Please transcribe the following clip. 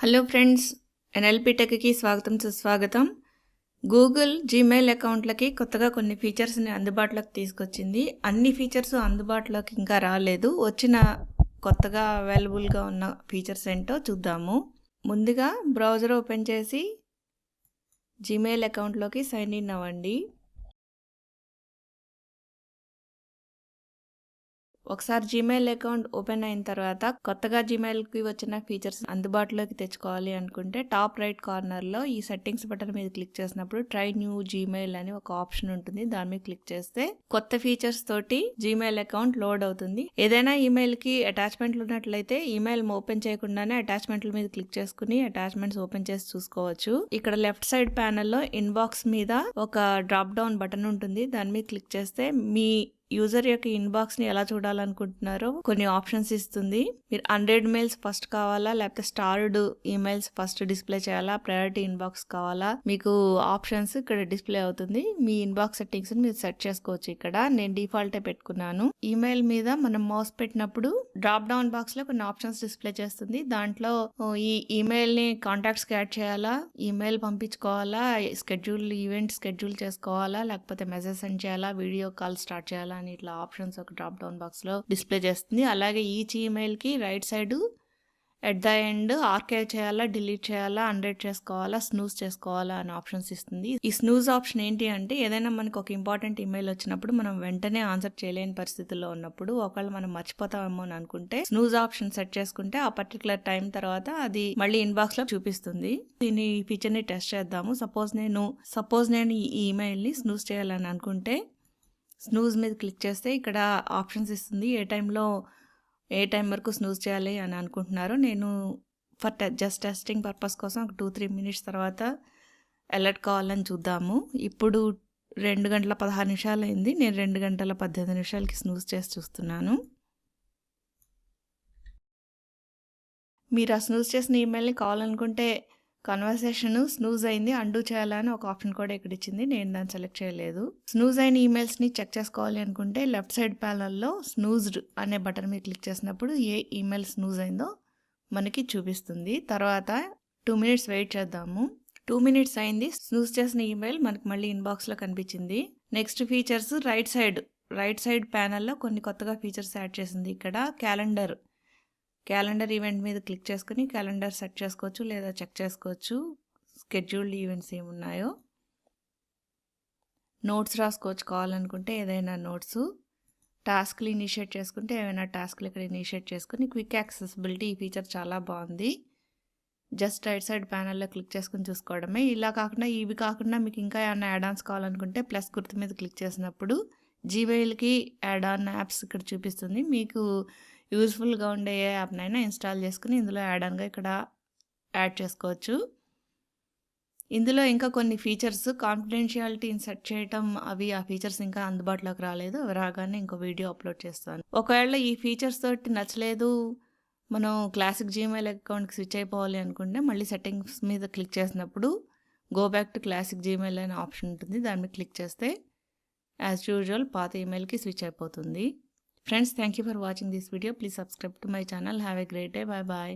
Hello friends, NLP టెక్కి స్వాగతం సుస్వాగతం. Google Gmail అకౌంట్లకి కొత్తగా కొన్ని ఫీచర్స్ని అందుబాటులోకి తీసుకొచ్చింది. అన్ని ఫీచర్స్ అందుబాటులోకి ఇంకా రాలేదు. వచ్చిన కొత్తగా అవైలబుల్గా ఉన్న ఫీచర్స్ ఏంటో చూద్దాము. ముందుగా బ్రౌజర్ ఓపెన్ చేసి జీమెయిల్ అకౌంట్లోకి సైన్ ఇన్ అవ్వండి. ఒకసారి జీమెయిల్ అకౌంట్ ఓపెన్ అయిన తర్వాత కొత్తగా జీమెయిల్కి వచ్చిన ఫీచర్స్ అందుబాటులోకి తెచ్చుకోవాలి అనుకుంటే టాప్ రైట్ కార్నర్లో ఈ సెట్టింగ్స్ బటన్ మీద క్లిక్ చేసినప్పుడు ట్రై న్యూ జీమెయిల్ అని ఒక ఆప్షన్ ఉంటుంది. దాని మీద క్లిక్ చేస్తే కొత్త ఫీచర్స్ తోటి జీమెయిల్ అకౌంట్ లోడ్ అవుతుంది. ఏదైనా ఈమెయిల్కి అటాచ్మెంట్లు ఉన్నట్లయితే ఈమెయిల్ ఓపెన్ చేయకుండానే అటాచ్మెంట్ల మీద క్లిక్ చేసుకుని అటాచ్మెంట్స్ ఓపెన్ చేసి చూసుకోవచ్చు. ఇక్కడ లెఫ్ట్ సైడ్ ప్యానెల్లో ఇన్బాక్స్ మీద ఒక డ్రాప్ డౌన్ బటన్ ఉంటుంది. దాని మీద క్లిక్ చేస్తే మీ యూజర్ యొక్క ఇన్బాక్స్ ని ఎలా చూడాలనుకుంటున్నారో కొన్ని ఆప్షన్స్ ఇస్తుంది. మీరు 100 మెయిల్స్ ఫస్ట్ కావాలా, లేకపోతే స్టార్డ్ ఈమెయిల్స్ ఫస్ట్ డిస్ప్లే చేయాలా, ప్రయారిటీ ఇన్బాక్స్ కావాలా, మీకు ఆప్షన్స్ ఇక్కడ డిస్ప్లే అవుతుంది. మీ ఇన్బాక్స్ సెట్టింగ్స్ మీరు సెట్ చేసుకోవచ్చు. ఇక్కడ నేను డిఫాల్ట్ పెట్టుకున్నాను. ఈమెయిల్ మీద మనం మౌస్ పెట్టినప్పుడు డ్రాప్ డౌన్ బాక్స్ లో కొన్ని ఆప్షన్స్ డిస్ప్లే చేస్తుంది. దాంట్లో ఈ ఈమెయిల్ ని కాంటాక్ట్స్ కి యాడ్ చేయాలా, ఈమెయిల్ పంపించుకోవాలా, ఈవెంట్ స్కెడ్యూల్ చేసుకోవాలా, లేకపోతే మెసేజ్ సెండ్ చేయాలా, వీడియో కాల్ స్టార్ట్ చేయాలా అని ఇట్లా ఆప్షన్స్ ఒక డ్రాప్ డౌన్ బాక్స్ లో డిస్ప్లే చేస్తుంది. అలాగే ఈచ్ ఈమెయిల్ కి right side at the end archive చేయాలా, డిలీట్ చేయాలా, అన్రీడ్ చేసుకోవాలా, స్నూజ్ చేసుకోవాలా అని ఆప్షన్స్ ఇస్తుంది. ఈ స్నూజ్ ఆప్షన్ ఏంటి అంటే ఏదైనా మనకు ఒక ఇంపార్టెంట్ ఈమెయిల్ వచ్చినప్పుడు మనం వెంటనే ఆన్సర్ చేయలేని పరిస్థితుల్లో ఉన్నప్పుడు ఒకవేళ మనం మర్చిపోతామేమో అని అనుకుంటే స్నూజ్ ఆప్షన్ సెట్ చేసుకుంటే ఆ పర్టికులర్ టైం తర్వాత అది మళ్ళీ ఇన్బాక్స్ లో చూపిస్తుంది. దీని ఫీచర్ ని టెస్ట్ చేద్దాము. సపోజ్ నేను ఈ ఈమెయిల్ ని స్నూజ్ చేయాలని అనుకుంటే స్నూజ్ మీద క్లిక్ చేస్తే ఇక్కడ ఆప్షన్స్ ఇస్తుంది. ఏ టైం వరకు స్నూజ్ చేయాలి అని అనుకుంటున్నారు. నేను జస్ట్ టెస్టింగ్ పర్పస్ కోసం ఒక 2-3 మినిట్స్ తర్వాత అలర్ట్ కావాలని చూద్దాము. ఇప్పుడు 2 గంటల 16 నిమిషాలు అయింది. నేను 2 గంటల 18 నిమిషాలకి స్నూజ్ చేసి చూస్తున్నాను. మీరు ఆ స్నూజ్ చేసిన ఈమెయిల్ని కావాలనుకుంటే కన్వర్సేషన్ స్నూజ్ అయింది, అండూ చేయాలని ఒక ఆప్షన్ కూడా ఇక్కడ ఇచ్చింది. నేను దాన్ని సెలెక్ట్ చేయలేదు. స్నూజ్ అయిన ఈమెయిల్స్ ని చెక్ చేసుకోవాలి అనుకుంటే లెఫ్ట్ సైడ్ ప్యానల్లో స్నూజ్డ్ అనే బటన్ మీద క్లిక్ చేసినప్పుడు ఏ ఈమెయిల్ స్నూజ్ అయిందో మనకి చూపిస్తుంది. తర్వాత 2 మినిట్స్ వెయిట్ చేద్దాము. 2 మినిట్స్ అయింది. స్నూజ్ చేసిన ఈమెయిల్ మనకి మళ్ళీ ఇన్బాక్స్ లో కనిపించింది. నెక్స్ట్ ఫీచర్స్ రైట్ సైడ్ ప్యానల్లో కొన్ని కొత్తగా ఫీచర్స్ యాడ్ చేసింది. ఇక్కడ క్యాలెండర్ ఈవెంట్ మీద క్లిక్ చేసుకుని క్యాలెండర్ సెట్ చేసుకోవచ్చు లేదా చెక్ చేసుకోవచ్చు స్కెడ్యూల్డ్ ఈవెంట్స్ ఏమున్నాయో. నోట్స్ రాసుకోవచ్చు కావాలనుకుంటే ఏదైనా నోట్స్. టాస్క్లు ఇనిషియేట్ చేసుకుంటే ఏమైనా టాస్క్లు ఇక్కడ ఇనిషియేట్ చేసుకుని క్విక్ యాక్సెసిబిలిటీ ఈ ఫీచర్ చాలా బాగుంది. జస్ట్ రైట్ సైడ్ ప్యానల్లో క్లిక్ చేసుకుని చూసుకోవడమే. ఇవి కాకుండా మీకు ఇంకా ఏమైనా యాడ్ ఆన్స్ కావాలనుకుంటే ప్లస్ గుర్తు మీద క్లిక్ చేసినప్పుడు జీమెయిల్కి యాడ్ ఆన్ యాప్స్ ఇక్కడ చూపిస్తుంది. మీకు యూజ్ఫుల్గా ఉండే ఏ యాప్నైనా ఇన్స్టాల్ చేసుకుని ఇందులో యాడ్ ఆన్గా ఇక్కడ యాడ్ చేసుకోవచ్చు. ఇందులో ఇంకా కొన్ని ఫీచర్స్ కాన్ఫిడెన్షియాలిటీని సెట్ చేయటం ఆ ఫీచర్స్ ఇంకా అందుబాటులోకి రాలేదు. అవి రాగానే ఇంకో వీడియో అప్లోడ్ చేస్తాను. ఒకవేళ ఈ ఫీచర్స్ తోటి నచ్చలేదు, మనం క్లాసిక్ జీమెయిల్ అకౌంట్కి స్విచ్ అయిపోవాలి అనుకుంటే మళ్ళీ సెట్టింగ్స్ మీద క్లిక్ చేసినప్పుడు go back to classic Gmail అనే ఆప్షన్ ఉంటుంది. దాని మీద క్లిక్ చేస్తే యాజ్ యూజువల్ పాత ఈమెయిల్కి స్విచ్ అయిపోతుంది. Friends, thank you for watching this video. Please subscribe to my channel. Have a great day. Bye bye.